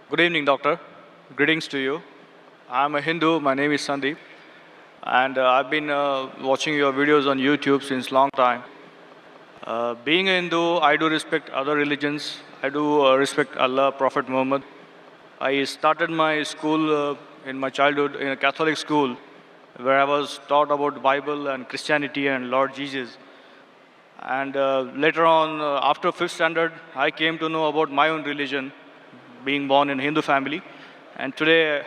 Good evening, doctor. Greetings to you. I'm a Hindu. My name is Sandeep, and I've been watching your videos on YouTube since long time. Being a Hindu, I do respect other religions. I do respect Allah, Prophet Muhammad. I started my school in my childhood in a Catholic school, where I was taught about Bible and Christianity and Lord Jesus. And later on, after fifth standard, I came to know about my own religion, being born in a Hindu family. And today,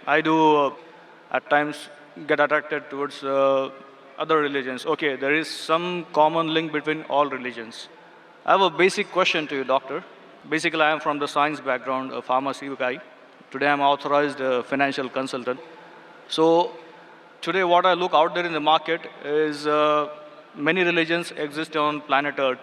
I do at times get attracted towards other religions. Okay, there is some common link between all religions. I have a basic question to you, doctor. Basically, I am from the science background, a pharmacy guy. Today, I'm authorized financial consultant. So today, what I look out there in the market is many religions exist on planet Earth.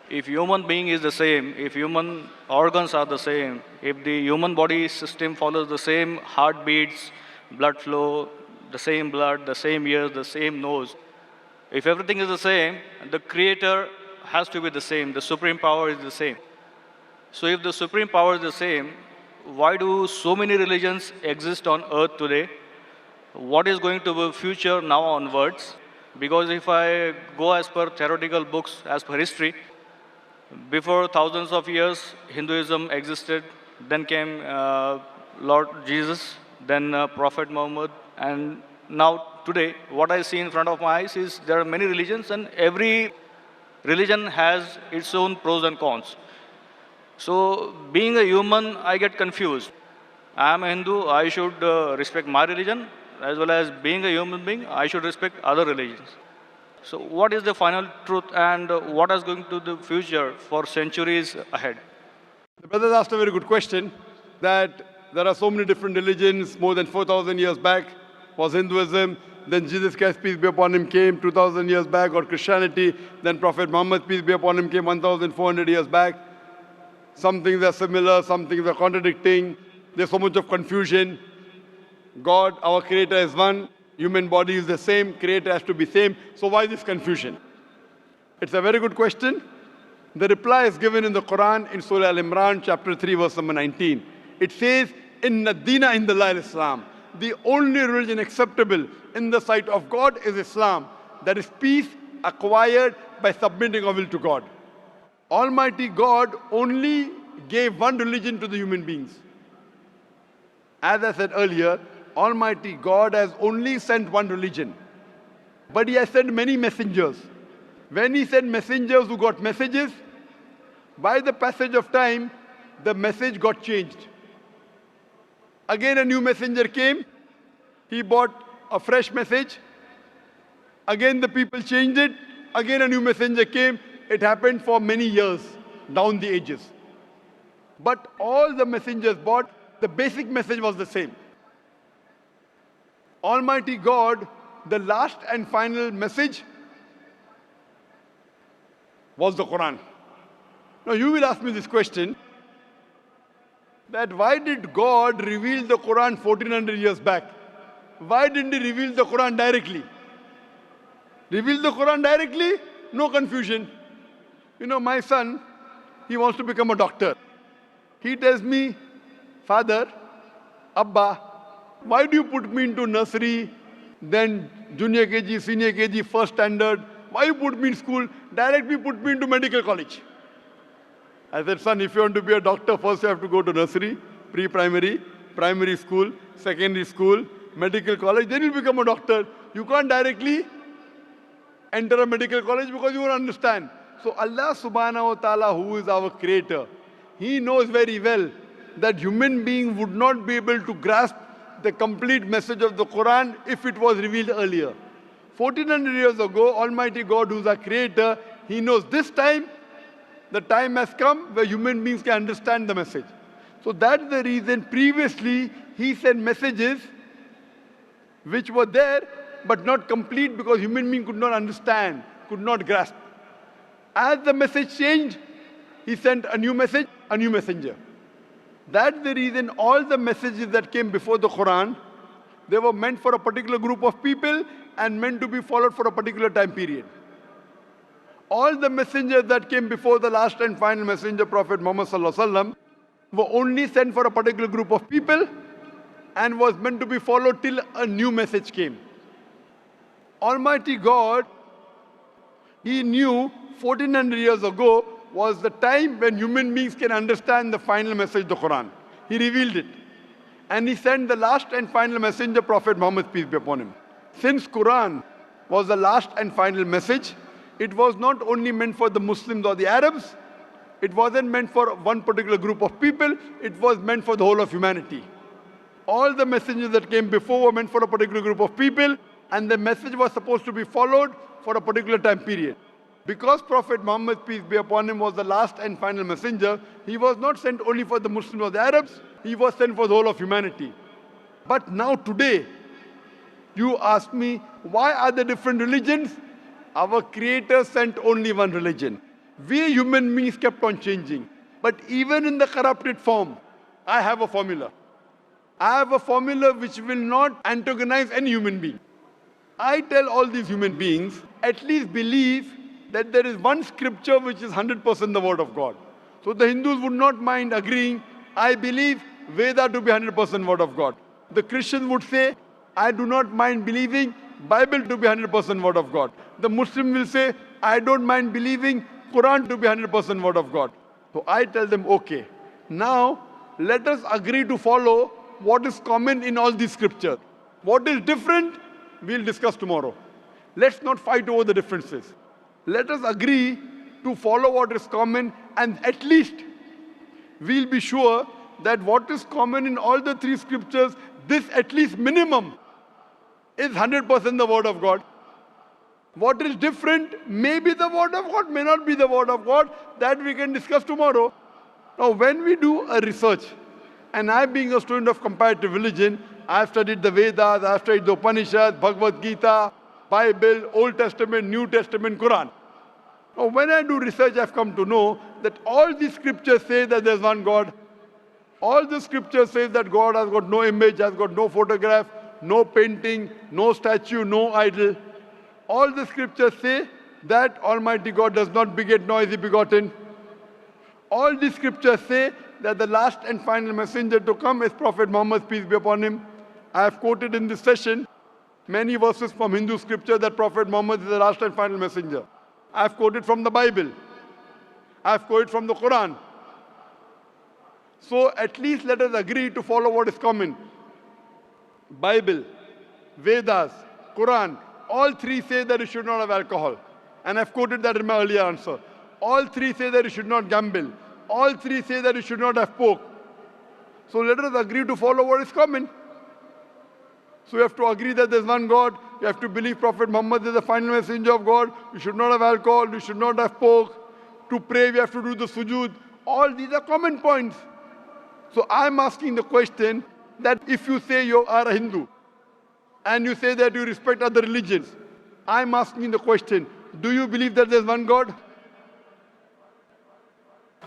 If human being is the same, if human organs are the same, if the human body system follows the same heartbeats, blood flow, the same blood, the same ears, the same nose, if everything is the same, the creator has to be the same, the supreme power is the same. So if the supreme power is the same, why do so many religions exist on earth today? What is going to be future now onwards? Because if I go as per theoretical books, as per history, before thousands of years, Hinduism existed. Then came Lord Jesus, then Prophet Muhammad, and now today, what I see in front of my eyes is there are many religions, and every religion has its own pros and cons. So, being a human, I get confused. I am a Hindu, I should respect my religion, as well as being a human being, I should respect other religions. So, what is the final truth, and what is going to the future for centuries ahead? The brother asked a very good question, that there are so many different religions. More than 4,000 years back was Hinduism. Then Jesus Christ, peace be upon him, came 2,000 years back, or Christianity. Then Prophet Muhammad, peace be upon him, came 1,400 years back. Some things are similar, some things are contradicting. There's so much of confusion. God, our creator, is one. Human body is the same. Creator has to be same. So why this confusion? It's a very good question. The reply is given in the Quran in Surah Al-Imran, chapter 3, verse number 19. It says, Inna Dina Indallah Islam. The only religion acceptable in the sight of God is Islam. That is peace acquired by submitting our will to God. Almighty God only gave one religion to the human beings. As I said earlier, Almighty God has only sent one religion. But He has sent many messengers. When He sent messengers who got messages, by the passage of time, the message got changed. Again a new messenger came. He brought a fresh message. Again the people changed it. Again a new messenger came. It happened for many years, down the ages. But all the messengers brought, the basic message was the same. Almighty God, the last and final message was the Quran. Now you will ask me this question, that why did God reveal the Quran 1400 years back? Why didn't He reveal the Quran directly? Reveal the Quran directly? No confusion. You know, my son, he wants to become a doctor. He tells me, Father, Abba, why do you put me into nursery, then junior KG, senior KG, first standard? Why you put me in school? Directly put me into medical college. I said, son, if you want to be a doctor, first you have to go to nursery, pre-primary, primary school, secondary school, medical college, then you'll become a doctor. You can't directly enter a medical college because you won't understand. So Allah subhanahu wa ta'ala, who is our creator, He knows very well that human being would not be able to grasp the complete message of the Quran if it was revealed earlier. 1400 years ago, Almighty God, who is our creator, He knows this time, the time has come where human beings can understand the message. So that's the reason previously He sent messages which were there but not complete because human being could not understand, could not grasp. As the message changed, He sent a new message, a new messenger. That's the reason all the messages that came before the Quran, they were meant for a particular group of people and meant to be followed for a particular time period. All the messengers that came before the last and final messenger, Prophet Muhammad Sallallahu Alaihi Wasallam, were only sent for a particular group of people and was meant to be followed till a new message came. Almighty God, He knew 1400 years ago was the time when human beings can understand the final message, the Quran. He revealed it. And He sent the last and final messenger, Prophet Muhammad, peace be upon him. Since Quran was the last and final message, it was not only meant for the Muslims or the Arabs, it wasn't meant for one particular group of people, it was meant for the whole of humanity. All the messengers that came before were meant for a particular group of people, and the message was supposed to be followed for a particular time period. Because Prophet Muhammad, peace be upon him, was the last and final messenger, he was not sent only for the Muslims or the Arabs, he was sent for the whole of humanity. But now today, you ask me, why are there different religions? Our Creator sent only one religion. We human beings kept on changing. But even in the corrupted form, I have a formula. I have a formula which will not antagonize any human being. I tell all these human beings, at least believe that there is one scripture which is 100% the word of God. So the Hindus would not mind agreeing, I believe Veda to be 100% word of God. The Christians would say, I do not mind believing Bible to be 100% word of God. The Muslim will say, I don't mind believing Quran to be 100% word of God. So I tell them, okay, now let us agree to follow what is common in all these scriptures. What is different, we'll discuss tomorrow. Let's not fight over the differences. Let us agree to follow what is common, and at least we'll be sure that what is common in all the three scriptures, this at least minimum is 100% the word of God. What is different may be the word of God, may not be the word of God. That we can discuss tomorrow. Now, when we do a research, and I being a student of comparative religion, I have studied the Vedas, I have studied the Upanishads, Bhagavad Gita, Bible, Old Testament, New Testament, Quran. Now, when I do research, I've come to know that all these scriptures say that there's one God. All the scriptures say that God has got no image, has got no photograph, no painting, no statue, no idol. All the scriptures say that Almighty God does not beget nor is He begotten. All the scriptures say that the last and final messenger to come is Prophet Muhammad, peace be upon him. I have quoted in this session many verses from Hindu scripture that Prophet Muhammad is the last and final messenger. I have quoted from the Bible. I have quoted from the Quran. So at least let us agree to follow what is common. Bible, Vedas, Quran, all three say that you should not have alcohol. And I've quoted that in my earlier answer. All three say that you should not gamble. All three say that you should not have pork. So let us agree to follow what is common. So you have to agree that there's one God. You have to believe Prophet Muhammad is the final messenger of God. You should not have alcohol. You should not have pork. To pray, we have to do the sujood. All these are common points. So I'm asking the question that if you say you are a Hindu and you say that you respect other religions, I'm asking the question, do you believe that there's one God?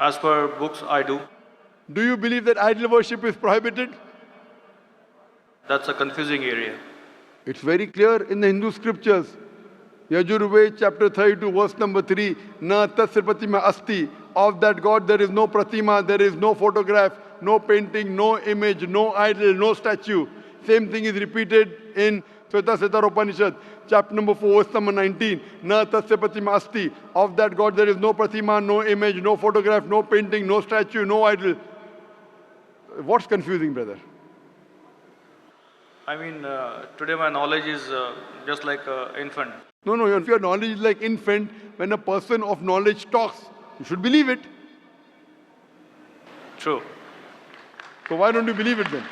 As per books, I do. Do you believe that idol worship is prohibited? That's a confusing area. It's very clear in the Hindu scriptures. Yajurved chapter 32 verse number 3, Na tasya pratima asti. Of that God there is no pratima, there is no photograph, no painting, no image, no idol, no statue. Same thing is repeated in Shveta Upanishad, chapter number 4, verse number 19. Na tasya pratima asti. Of that God there is no pratima, no image, no photograph, no painting, no statue, no idol. What's confusing, brother? I mean, today my knowledge is just like an infant. No, if your knowledge is like infant, when a person of knowledge talks, you should believe it. True. So why don't you believe it then?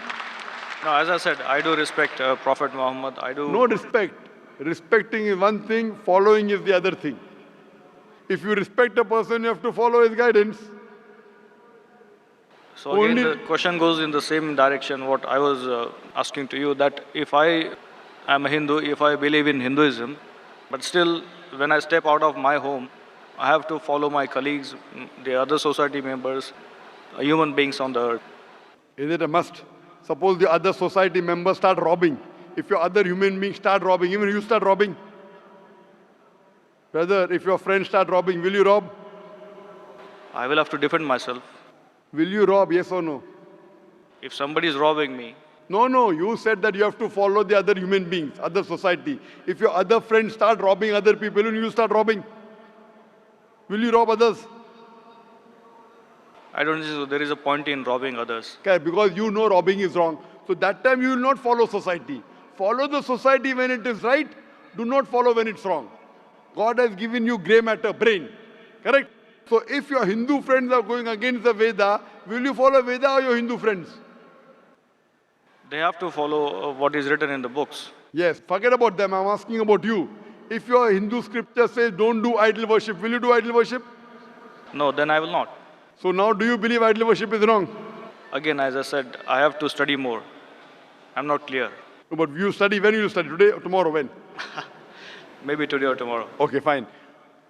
No, as I said, I do respect Prophet Muhammad. I do. No respect. Respecting is one thing, following is the other thing. If you respect a person, you have to follow his guidance. So again, the question goes in the same direction what I was asking to you, that if I am a Hindu, if I believe in Hinduism, but still when I step out of my home, I have to follow my colleagues, the other society members, human beings on the earth. Is it a must? Suppose the other society members start robbing. If your other human beings start robbing, even you start robbing. Brother, if your friends start robbing, will you rob? I will have to defend myself. Will you rob, yes or no? If somebody is robbing me, No, you said that you have to follow the other human beings, other society. If your other friends start robbing other people, will you start robbing? Will you rob others? I don't think so. There is a point in robbing others. Okay, because you know robbing is wrong. So that time you will not follow society. Follow the society when it is right. Do not follow when it's wrong. God has given you grey matter, brain. Correct? So if your Hindu friends are going against the Veda, will you follow Veda or your Hindu friends? They have to follow what is written in the books. Yes, forget about them. I'm asking about you. If your Hindu scripture says don't do idol worship, will you do idol worship? No, then I will not. So now do you believe idol worship is wrong? Again, as I said, I have to study more. I'm not clear. No, but you study, when you study? Today or tomorrow? When? Maybe today or tomorrow. Okay, fine.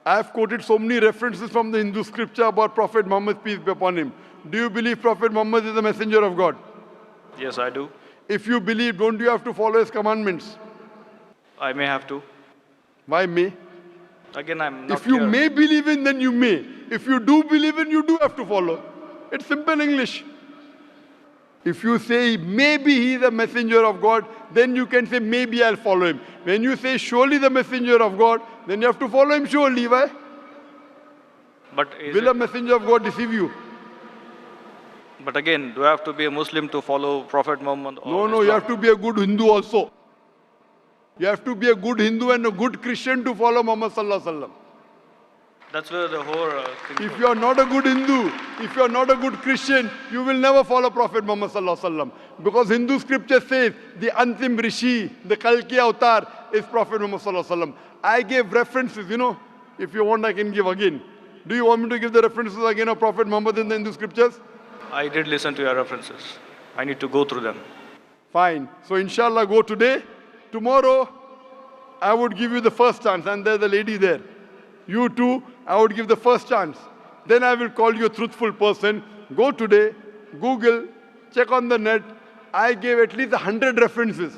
I have quoted so many references from the Hindu scripture about Prophet Muhammad, peace be upon him. Do you believe Prophet Muhammad is the messenger of God? Yes, I do. If you believe, don't you have to follow his commandments? I may have to. Why may? Again, I'm not If you clear. may believe in, then you may. If you do believe in, you do have to follow. It's simple English. If you say maybe he is a messenger of God, then you can say maybe I'll follow him. When you say surely the messenger of God, then you have to follow him surely. Why? But, is Will a it, messenger of God deceive you? but again, do I have to be a Muslim to follow Prophet Muhammad? Or No, you Islam? have to be a good Hindu also. You have to be a good Hindu and a good Christian to follow Muhammad Sallallahu Alaihi Wasallam. That's where the whole thing If goes. you are not a good Hindu, if you are not a good Christian, you will never follow Prophet Muhammad Sallallahu Alaihi Wasallam. Because Hindu scripture says the Antim Rishi, the Kalki avatar is Prophet Muhammad Sallallahu Alaihi Wasallam. I gave references, if you want I can give again. Do you want me to give the references again of Prophet Muhammad in the Hindu scriptures? I did listen to your references. I need to go through them. Fine. So inshallah go today. Tomorrow, I would give you the first chance and there's a lady there. You too, I would give the first chance. Then I will call you a truthful person. Go today, Google, check on the net. I gave at least 100 references.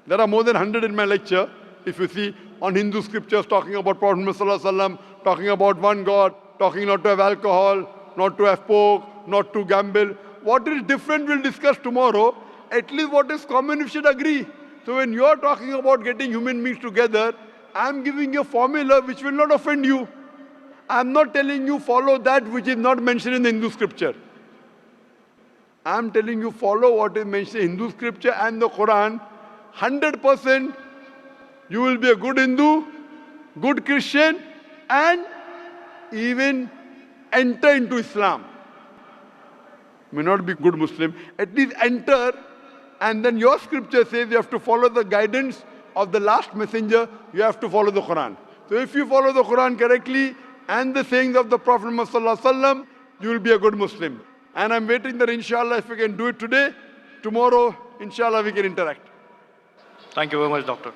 There are more than 100 in my lecture. If you see on Hindu scriptures talking about Prophet Muhammad Sallallahu Alaihi Wasallam, talking about one God, talking not to have alcohol, not to have pork, not to gamble. What is different we'll discuss tomorrow. At least what is common we should agree. So when you are talking about getting human beings together, I am giving you a formula which will not offend you. I am not telling you follow that which is not mentioned in the Hindu scripture. I am telling you follow what is mentioned in Hindu scripture and the Quran. 100% you will be a good Hindu, good Christian and even enter into Islam. May not be good Muslim, at least enter, and then your scripture says you have to follow the guidance of the last messenger, you have to follow the Quran. So if you follow the Quran correctly and the sayings of the Prophet Muhammad Sallallahu Alaihi Wasallam, you will be a good Muslim. And I'm waiting that inshallah if we can do it today, tomorrow inshallah we can interact. Thank you very much, doctor.